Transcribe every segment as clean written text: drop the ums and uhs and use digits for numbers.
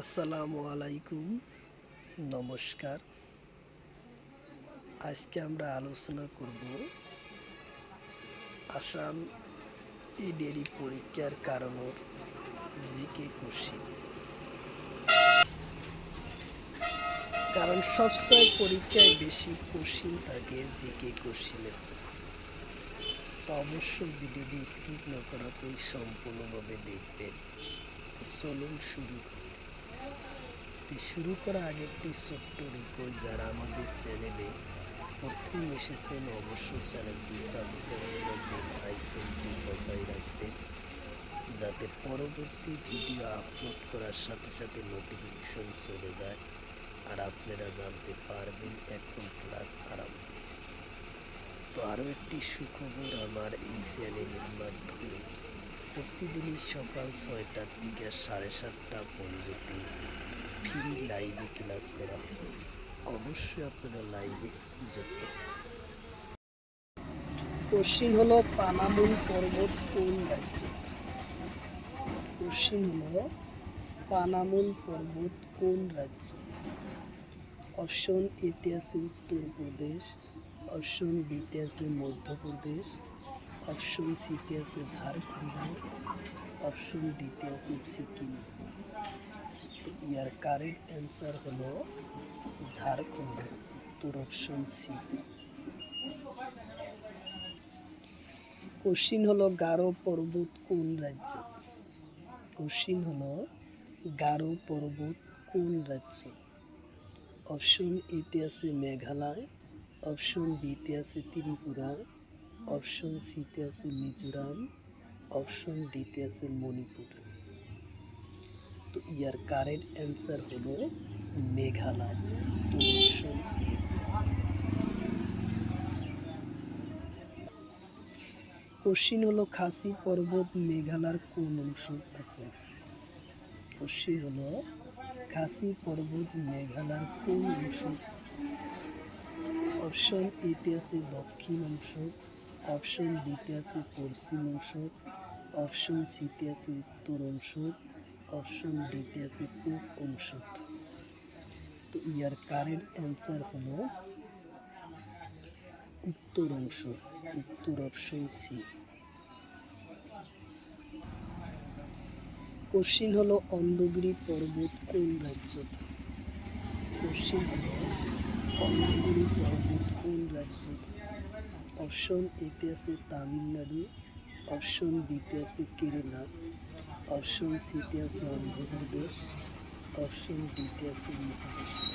আসসালামু আলাইকুম, নমস্কার। আজকে আমরা আলোচনা করব আসাম ইডেরি পরীক্ষার কারণের জিকে কোশ্চিন। কারণ সবসময় পরীক্ষায় বেশি কোশ্চিন থাকে জিকে কোশ্চিনের। তো অবশ্যই ভিডিওটি স্কিপ না করাতেই সম্পূর্ণভাবে দেখবেন। চলুন শুরু করার আগে একটি ছোট্ট রিকোয়েস্ট, যারা আমাদের চ্যানেলে প্রথম এসেছেন অবশ্যই চ্যানেলটি সাবস্ক্রাইব করে বেল আইকনটি বজায় রাখবেন, যাতে পরবর্তী ভিডিও আপলোড করার সাথে সাথে নোটিফিকেশন চলে যায় আর আপনারা জানতে পারবেন এখন ক্লাস আরম্ভ হয়েছে। তো আরও একটি সুখবর, আমার এই চ্যানেলের মাধ্যমে প্রতিদিনই সকাল 6টার থেকে 7:30 পর্যন্ত ফ্রি লাইভে ক্লাস করা হয়। অবশ্যই আপনারা লাইভে যুক্ত। কোশ্চিন হলো পানামুল পর্বত কোন রাজ্যে? কোশ্চিন হলো পানামুল পর্বত কোন রাজ্য? অপশন এতে আছে উত্তরপ্রদেশ, অপশন বিতে আছে মধ্যপ্রদেশ, অপশন সিতে আছে ঝাড়খণ্ড, অপশন ডিতে আছে সিকিম। তো ইয়ার কারেক্ট অ্যান্সার হলো ঝাড়খণ্ড, উত্তর অপশন সি। কোশ্চিন হলো গারো পর্বত কোন রাজ্য? কোশ্চিন হলো গারো পর্বত কোন রাজ্য? অপশন এতে আছে মেঘালয়, অপশন বিতে আছে ত্রিপুরা, অপশন সিতে আছে মিজোরাম, অপশন ডিতে আছে মণিপুর। তো ইয়ার কারেক্ট অ্যান্সার হলো মেঘালয়, তো অপশন এ। কোশ্চিন হলো খাসি পর্বত মেঘালয়ের কোন অংশ আছে? কোশ্চিন হলো খাসি পর্বত মেঘালয়ের কোন অংশ আছে? অপশন এতে আছে দক্ষিণ অংশ, অপশন বিতে আছে পশ্চিম অংশ, অপশন সিতে আছে উত্তর অংশ, অপশন ডিতে আছে পূর্ব অংশ। তো ইয়ার কারেক্ট অ্যান্সার হলো উত্তর অংশ, উত্তর অপশন সি। কোশ্চিন হলো অন্দগিরি পর্বত কোন রাজ্য? কোশ্চিন হলো অন্দগিরি পর্বত কোন রাজ্য? অপশন এতে আছে তামিলনাড়ু, অপশন বিতে আছে কেরালা, অপশন সিতে আছে অন্ধ্রপ্রদেশ, অপশন ডিতে আছে মহারাষ্ট্র।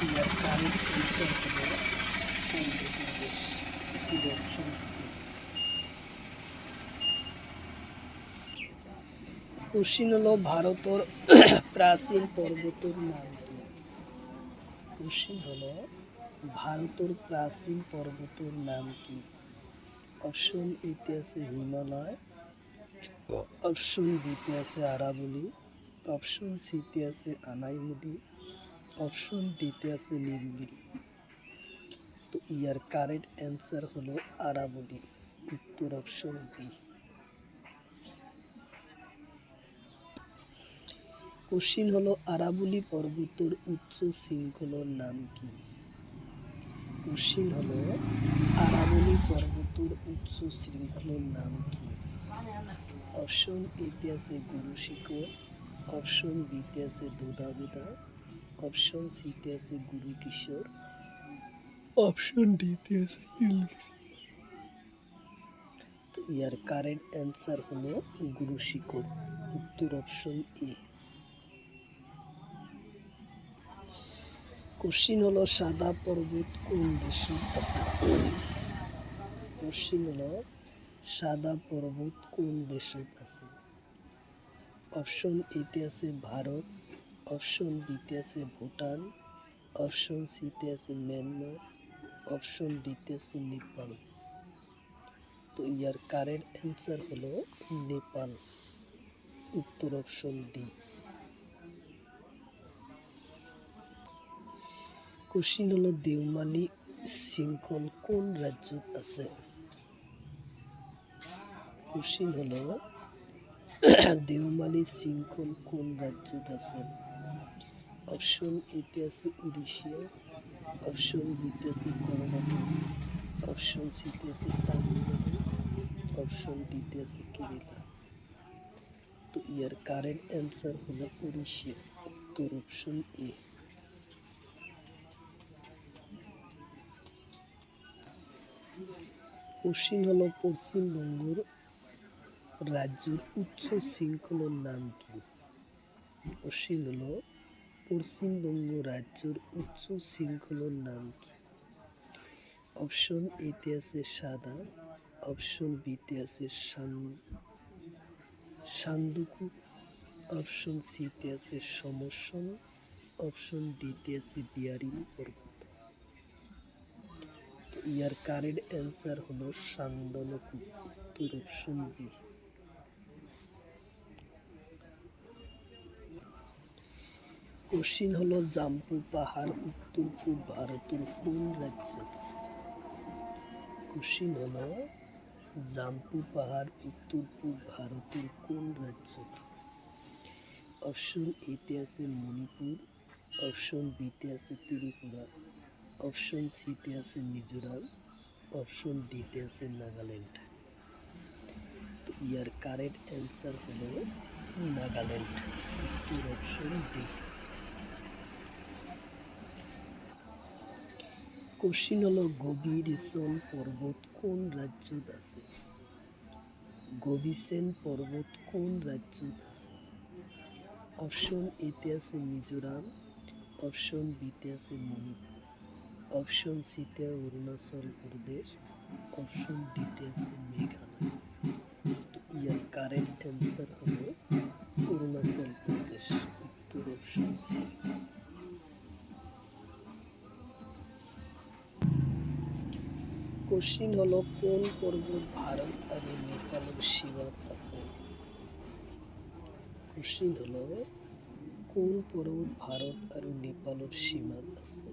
ইয়ার কারেক্ট অ্যান্সার হলো অন্ধ্রপ্রদেশ, অপশন সি। কোশ্চিন হলো ভারতের প্রাচীন পর্বতের নাম কি? কোশ্চিন হলো ভারতের প্রাচীন পর্বতের নাম কি? অপশন এতে আছে হিমালয়, অপশন বিতে আছে আরাবলি, অপশন সিতে আছে আনাইমুডি, অপশন ডিতে আছে নীলগিরি। তো ইয়ার কারেক্ট অ্যান্সার হলো আরাবলি, উত্তর অপশন বি। কোশ্চিন হলো আরাবলি পর্বতের উচ্চ শৃঙ্খলার নাম কি? কোশ্চিন হলো আরাবলি পর্বতের উচ্চ শৃঙ্খলার নাম কি? অপশন এতে আছে গুরু শিখর, অপশন বিতে আছে দোদাবেদা, অপশন সিতে আছে গুরু কিশোর, অপশন ডিতে আছে নীলগিরি। তো ইয়ার কারেক্ট অ্যান্সার হলো গুরু শিখর, উত্তর অপশন এ। কোশ্চিন হলো সাদা পর্বত কোন দেশে আছে? কোশ্চিন হলো সাদা পর্বত কোন দেশে আছে? অপশন এতে আছে ভারত, অপশন বিতে আছে ভুটান, অপশন সিতে আছে মিয়ানমার, অপশন ডিতে আছে নেপাল। তো ইয়ার কারেক্ট অ্যান্সার হলো নেপাল, উত্তর অপশন ডি। কোশ্চিন হলো দেওমালি শৃঙ্খল কোন রাজ্যত আছে? কোশ্চিন হলো দেওমালি শৃঙ্খল কোন রাজ্যত আছে? অপশন এতে আছে উড়িষ্যা, অপশন বিতে আছে কর্ণাটক, অপশন সিতে আছে তামিলনাড়ু, অপশন ডিতে আছে কেরালা। তো ইয়ার কারেন্ট অ্যান্সার হলো উড়িষ্যা, উত্তর অপশন এ। কোশ্চিন হলো পশ্চিমবঙ্গের রাজ্যের উচ্চ শৃঙ্খলের নাম কি? কোশ্চিন হলো পশ্চিমবঙ্গ রাজ্যের উচ্চ শৃঙ্খলের নাম কি? অপশন এতে আছে সাদা, অপশন বিতে আছে সান্দুকু, অপশন সিতে আছে সমসন, অপশন ডিতে আছে বিয়ারিং পর্বত। তো ইয়ার কারেন্ট অ্যান্সার হলো সান্দালকু, উত্তর অপশন বি। কোশ্চিন হলো জাম্পু পাহাড় উত্তর পূর্ব ভারতের কোন রাজ্যে? কোশ্চিন হলো জাম্পু পাহাড় উত্তর পূর্ব ভারতের কোন রাজ্যে? অপশন এতে আছে মণিপুর, অপশন বিতে আছে ত্রিপুরা, অপশন সিতে আছে মিজোরাম, অপশন ডিতে আছে নাগাল্যান্ড। তো ইয়ার কারেন্ট অ্যান্সার হলো নাগাল্যান্ড, উত্তর অপশন ডি। কোশ্চিন হলো গোবিরসেন পর্বত কোন রাজ্যত আছে? গোবিসেন পর্বত কোন রাজ্যত আছে? অপশন এতে আছে মিজোরাম, অপশন বিতে আছে মণিপুর, অপশন সিতে অরুণাচল প্রদেশ, অপশন ডিতে আছে মেঘালয়। ইয়ার কারেন্ট অ্যান্সার হলো অরুণাচল প্রদেশ, উত্তর অপশন সি। কোশ্চিন হলো কোন পর্বত ভারত আর নেপালের সীমাত আছে? কোশ্চিন হলো কোন পর্বত ভারত আর নেপালের সীমাত আছে?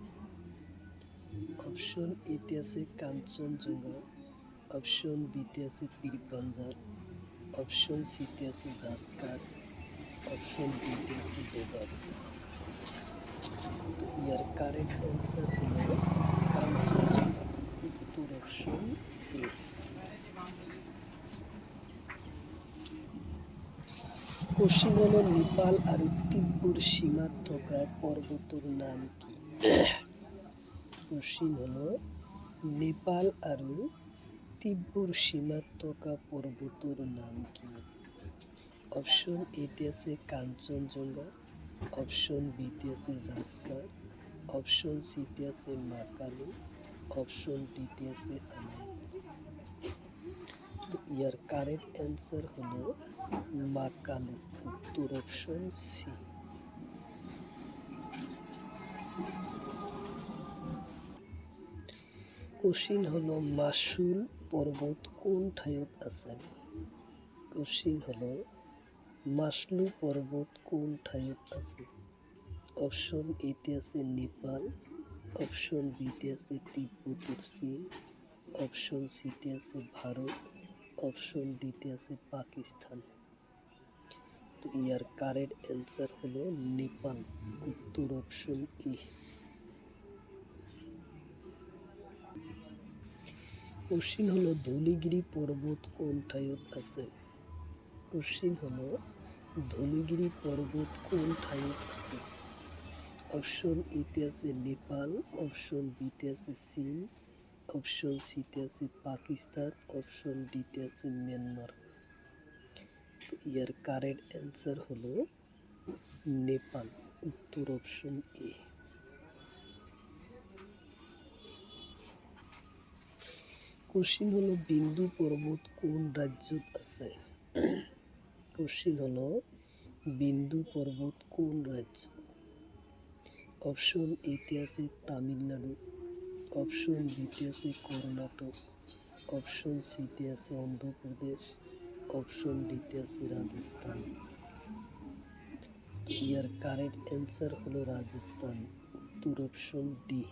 অপশন এতে আছে কাঞ্চনজঙ্ঘা, অপশন বিতে আছে পীরপাঞ্জাল, অপশন সিতে আছে জাসকার, অপশন ডিতে আছে ডোডার। তো ইয়ার কারেন্ট অ্যান্সার হলো কাঞ্চনজঙ্ঘা, উত্তর অপশন এ। কোশ্চিন হলো নেপাল আর তিব্বর সীমাত থকা পর্বতের নাম কি? কোশ্চিন হলো নেপাল আর তিব্বর সীমাত থকা পর্বতের নাম কি? অপশন এতে আছে কাঞ্চনজঙ্ঘা, অপশন বিতে আছে জাসকার, অপশন সিতে আছে মাকালু, অপশন ডিতে আছে আনাইপুর। তো ইয়ার কারেন্ট অ্যান্সার হলো মাকালু, উত্তর অপশন সি। কোশ্চিন হলো মাসুল পর্বত কোন ঠাইত আছে? কোশ্চিন হলো মাসলু পর্বত কোন ঠাইত আছে? অপশন এতে আছে নেপাল, অপশন বিতে আছে তিব্বতের চীন, অপশন সিতে আছে ভারত, অপশন ডিতে আছে পাকিস্তান। তো ইয়ার কারেন্ট অ্যান্সার হলো নেপাল, উত্তর অপশন ই। কোশ্চিন হলো ধৌলিগিরি পর্বত কোন ঠাইত আছে? কোশ্চিন হলো ধৌলিগিরি পর্বত কোন ঠাইত আছে? অপশন এতে আছে নেপাল, অপশন বিতে আছে চীন, অপশন সিতে আছে পাকিস্তান, অপশন ডিতে আছে মিয়ানমার। তো ইয়ার কারেন্ট অ্যান্সার হলো নেপাল, উত্তর অপশন এ। কোশ্চিন হলো বিন্দু পর্বত কোন রাজ্যত আছে? কোশ্চিন হলো বিন্দু পর্বত কোন রাজ্য? অপশন এতে আছে তামিলনাড়ু, অপশন বিতে আছে কর্ণাটক, অপশন সিতে আছে অন্ধ্রপ্রদেশ, অপশন ডিতে আছে রাজস্থান। ইয়ার কারেন্ট অ্যান্সার হলো রাজস্থান, উত্তর অপশন ডি।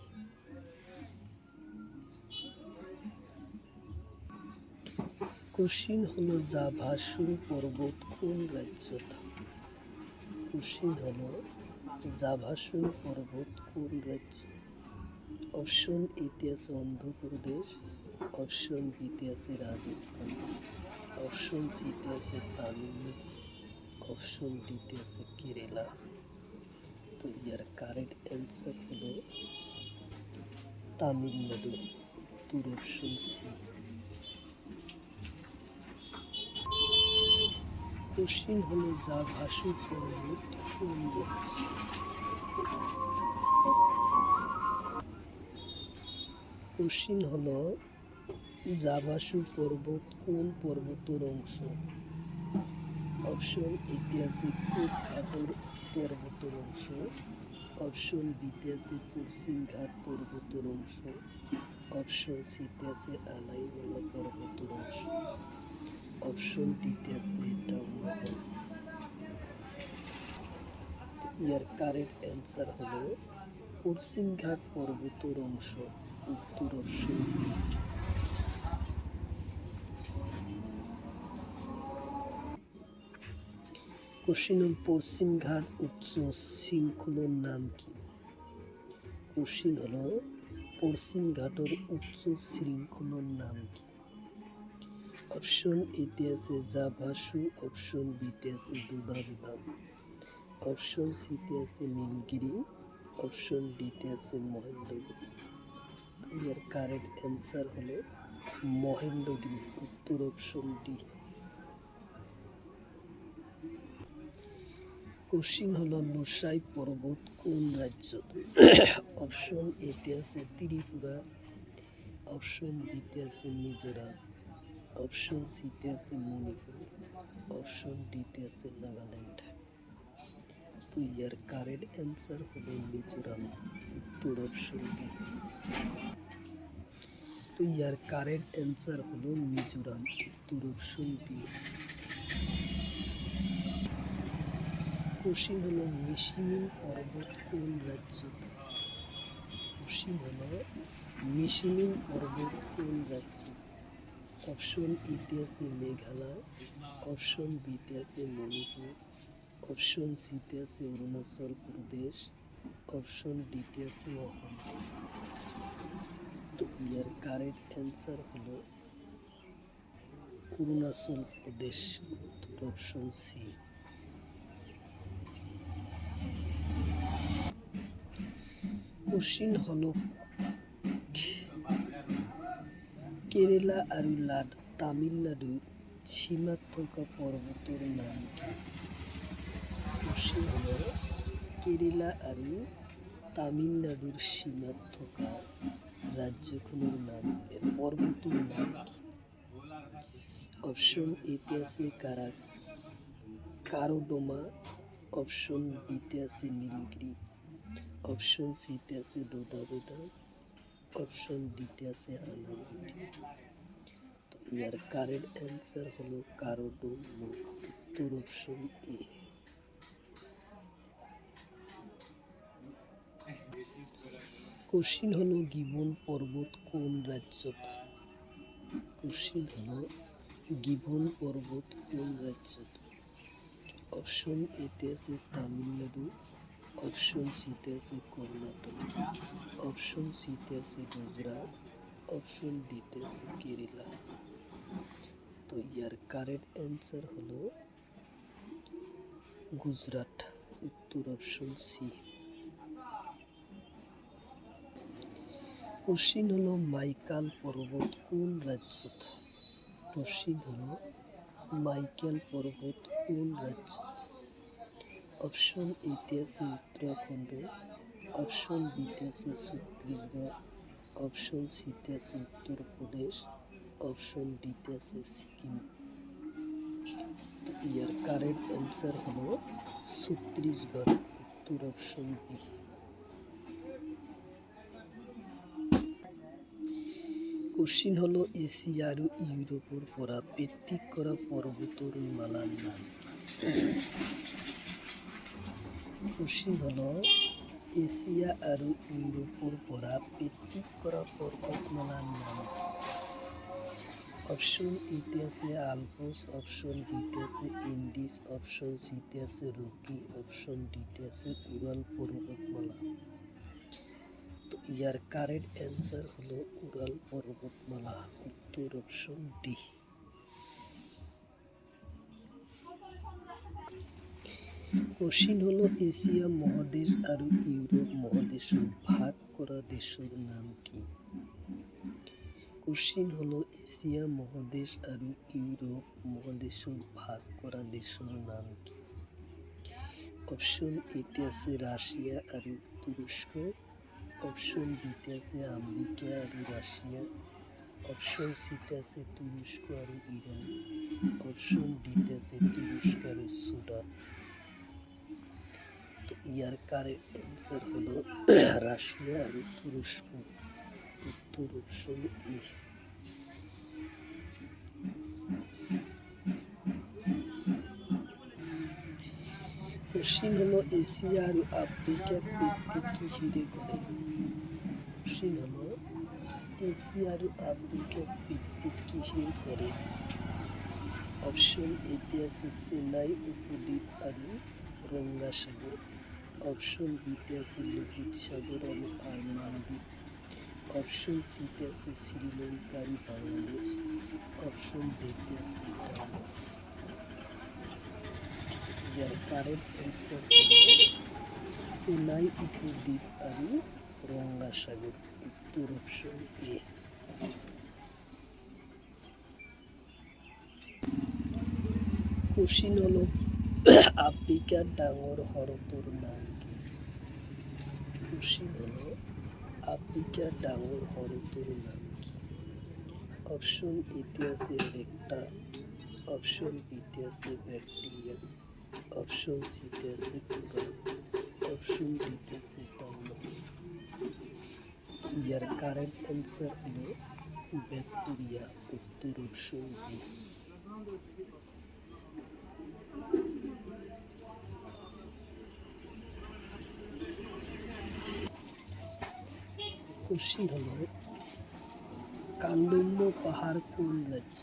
কোশ্চিন হলো জাভাসুন পর্বত কোন রাজ্যত? কোশ্চিন হলো জাভাসুন পর্বত কোন রাজ্য? অপশন এতে আছে অন্ধ্রপ্রদেশ, অপশন বিতে আছে রাজস্থান, অপশন সিতে আছে তামিলনাড়ু, অপশন ডিতে আছে কেরালা। তো ইয়ার কারেক্ট অ্যান্সার হলো তামিলনাড়ু, উত্তর অপশন সি। কোশ্চিন হলো জাভাসু পর্বত কোন রাজ্য? কোশ্চিন হলো জাভাসু পর্বত কোন পর্বতের অংশ? অপশন এতে আছে পূব ঘাটর পর্বতের অংশ, অপশন বিতে আছে পশ্চিম ঘাট পর্বতের অংশ, অপশন সিতে আছে আলাইমালা পর্বতের অংশ, অপশন ডিতে আছে ডাউনবন। ইয়ার কারেক্ট অ্যান্সার হলো পশ্চিম ঘাট পর্বতের অংশ, উত্তর অপশন বি। কোশ্চিন পশ্চিম ঘাট উচ্চ শৃঙ্খলার নাম কি? কোশ্চিন হলো পশ্চিম ঘাটের উচ্চ শৃঙ্খলার নাম কি? অপশন এতে আছে জাভাসু, অপশন বিতে আছে দুধাবিধান, অপশন সিতে আছে নীলগিরি, অপশন ডিতে আছে মহেন্দ্রগিরি। এর কারেক্ট অ্যান্সার হলো মহেন্দ্রগিরি, উত্তর অপশন ডি। কোশ্চিন হলো লুসাই পর্বত কোন রাজ্য? অপশন এতে আছে ত্রিপুরা, অপশন বিতে আছে মিজোরাম, অপশন সিতে আছে মণিপুর, অপশন ডিতে আছে নাগাল্যান্ড। তো ইয়ার কারেক্ট অ্যান্সার হলো মিজোরাম, উত্তর অপশন বি। তো ইয়ার কারেক্ট অ্যান্সার হলো মিজোরাম, উত্তর অপশন বি। কোশ্চিন হলো মিশিমিন পর্বত কোন রাজ্য? কোশ্চিন হলো মিশিমিন পর্বত কোন রাজ্য? অপশন এতে আছে মেঘালয়, অপশন বিতে আছে মণিপুর, অপশন সিতে আছে অরুণাচল প্রদেশ, অপশন ডিতে আছে অসম। তো ইয়ার কারেক্ট অ্যান্সার হলো অরুণাচল প্রদেশ, উত্তর অপশন সি। কোশ্চিন হলো কেরালা আর তামিলনাড়ুর সীমাত থাকা পর্বতের নাম কি? কোশ্চিন হলো কেরালা আর তামিলনাড়ুর সীমাত থাকা রাজ্যগুলোর নাম, এর পর্বতের নাম কি? অপশন এতে আছে কারোডোমা, অপশন বিতে আছে নীলগিরি, অপশন সিতে আছে দোদাবেদা, অপশন ডিতে আছে আনাইগুড়ি। তো ইয়ার কারেক্ট অ্যান্সার হলো কারোডোমা, উত্তর অপশন এ। কোশ্চিন হলো গিবন পর্বত কোন রাজ্য? কোশ্চিন হলো গিবন পর্বত কোন রাজ্য? অপশন এতে আছে তামিলনাড়ু, অপশন সিতে আছে কর্ণাটক, অপশন সিতে আছে গুজরাট, অপশন ডিতে আছে কেরালা। তো ইয়ার কারেক্ট অ্যান্সার হলো গুজরাট, উত্তর অপশন সি। কোশ্চিন হলো মাইকাল পর্বত কোন রাজ্য? কোশ্চিন হলো মাইকেল পর্বত কোন রাজ্য? অপশন এতে আছে উত্তরাখণ্ড, অপশন বিতে আছে ছত্তিশগড়, অপশন সিতে আছে উত্তরপ্রদেশ, অপশন ডিতে আছে সিকিম। ইয়ার কারেক্ট অ্যান্সার হলো ছত্তিশগড়, উত্তর অপশন বি। কোশ্চিন হলো এশিয়া আর ইউরোপের পরা পৃথক করা পর্বতের মালার নাম। কোশ্চিন হলো এশিয়া আর ইউরোপের পরা পৃথক করা পর্বতমালার নাম। অপশন ইতে আছে আলপস, অপশন বিতে আছে ইন্ডিজ, অপশন সিতে আছে রকি, অপশন ডিতে আছে উরাল পর্বতমালা। তো ইয়ার কারেক্ট অ্যান্সার হলো উরাল পর্বতমালা, উত্তর অপশন ডি। কোশ্চিন হলো এশিয়া মহাদেশ আর ইউরোপ মহাদেশক ভাগ করা দেশের নাম কি? কোশ্চিন হলো এশিয়া মহাদেশ আর ইউরোপ মহাদেশক ভাগ করা দেশের নাম কি? অপশন এতে আছে রাশিয়া আর তুরস্ক, অপশন বিতে আছে আমেরিকা আর রাশিয়া, অপশন সিতে আছে তুরস্ক আর ইরান, অপশন ডিতে আছে তুরস্ক আর সুদান। তো ইয়ার কারেক্ট অ্যান্সার হলো রাশিয়া আর তুরস্ক, উত্তর অপশন ই। কোশ্চিন হলো এশিয়া আর আফ্রিকা ভিত্তিক কিহিরে করে? কোশ্চিন হলো এশিয়া আর আফ্রিকা ভিত্তিক কিহির করে? অপশন এতে আছে সিনাই উপদ্বীপ আর রঙ্গাসাগর, অপশন বিতে আছে লোহিত সাগর আর মালদ্বীপ, অপশন সিতে আছে শ্রীলঙ্কা আর বাংলাদেশ, অপশন ডিতে আছে ইটালি। ইয়ার কারেক্ট অ্যান্সার হলো সিনাই উপদ্বীপ আর রঙ্গাসাগর, উত্তর অপশন এ। কোশ্চিন হলো আফ্রিকার ডাঙর হরতর নাম কি? কোশ্চিন হলো আফ্রিকার ডাঙর হরতর নাম কি? অপশন এতে আছে রেক্টা, অপশন বিতে আছে ব্যাকটেরিয়া, অপশন সিতে আছে পুরান, অপশন ডিতে আছে টাইম। ইয়ার কারেক্ট অ্যান্সার হলো ব্যাকটেরিয়া, উত্তর অপশন বি। কোশ্চিন হলো কান্ডম্য পাহাড় কোন রাজ্য?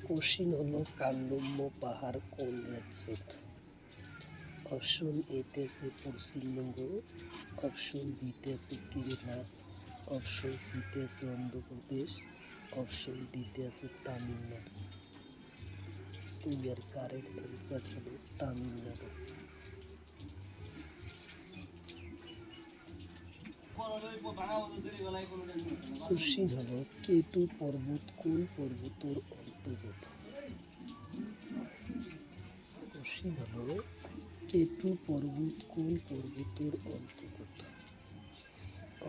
কোশ্চিন হলো কান্ডম্য পাহাড় কোন রাজ্য? অপশন এতে আছে পশ্চিমবঙ্গ, অপশন বিতে আছে কেরালা, অপশন সিতে আছে অন্ধ্রপ্রদেশ, অপশন ডিতে আছে তামিলনাড়ু। তো ইয়ার কারেক্ট অ্যান্সার হলো তামিলনাড়ু। কোশ্চিন হলো কেটু পর্বত কোন পর্বতের অন্তর্গত? কোশ্চিন হলো কেটু পর্বত কোন পর্বতের অন্তর্গত?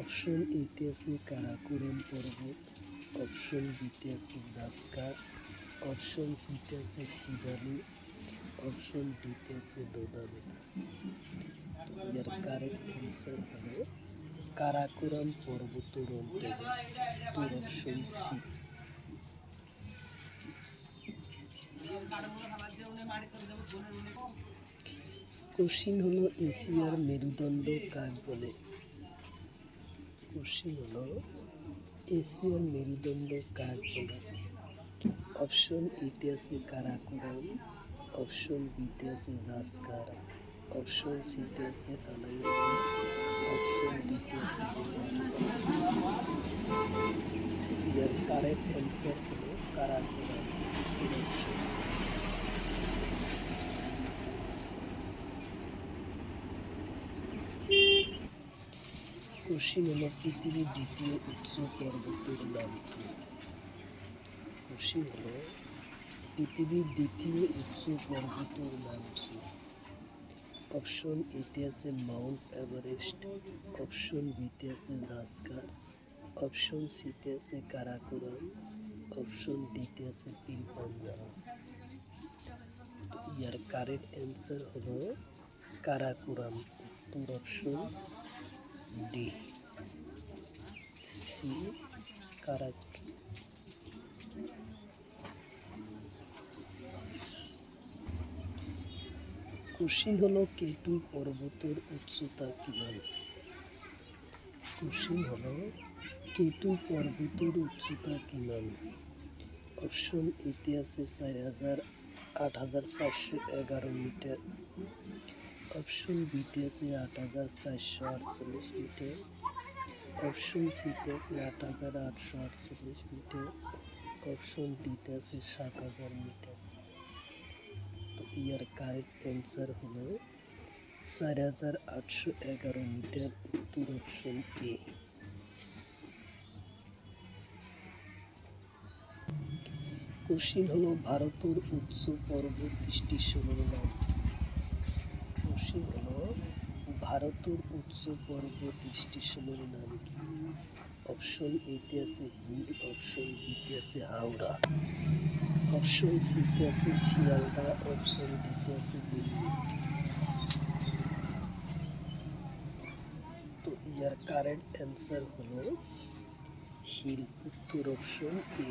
অপশন এতে আছে কারাকোরাম পর্বত, অপশন বিতে আছে জাসকার, অপশন সিতে আছে চিবালি, অপশন ডিতে আছে ডোডাবেলা। এর কারেক্ট অ্যান্সার হলো কারাকোরাম পর্বতের অন্তর্গত, অপশন সি। কোশ্চিন হলো এশিয়ার মেরুদণ্ড কাক বলে? কোশ্চিন হলো এশিয়ার মেরুদণ্ড কাক বলে? অপশন এতে আছে কারাকোরাম, অপশন বিতে আছে জাসকার, অপশন সিতে আছে আলাইয়ান, অপশন ডিতে আছে এর কারেক্ট অ্যান্সার হলো কারাকোরাম। কোশ্চিন হলো পৃথিবীর দ্বিতীয় উচ্চ পর্বতের নাম কি? কোশ্চিন হলো পৃথিবীর দ্বিতীয় উচ্চ পর্বতের নাম কি? অপশন এতে আছে মাউন্ট এভারেস্ট, অপশন বিতে আছে জাসকার, অপশন সিতে আছে কারাকোরাম, অপশন ডিতে আছে পীর পাঞ্জাল। ইয়ার কারেক্ট অ্যান্সার হলো কারাকোরাম, উত্তর option D C Karakoram. Question হলো কেটু পর্বতের উচ্চতা কিমান? কোশ্চিন হলো কেটু পর্বতের উচ্চতা কিমান? অপশন এতে আছে 8,411 মিটার, অপশন বিতে আছে 8,448 মিটার, অপশন সিতে আছে 8,848 মিটার, অপশন ডিতে আছে 7,000 মিটার। তো ইয়ার কারেক্ট অ্যান্সার হলো 4,811 মিটার, উত্তর অপশন এ। কোশ্চিন হলো ভারতের উচ্চ পর্বত স্টেশনের নাম। কোশ্চিন হলো ভারতের উচ্চ পর্বত স্টেশনের নাম কি? অপশন এতে আছে হিল, অপশন বিতে আছে হাওড়া, অপশন সিতে আছে শিয়ালদা, অপশন ডিতে আছে দিল্লি। তো ইয়ার কারেক্ট অ্যান্সার হলো হিল, উত্তর অপশন এ।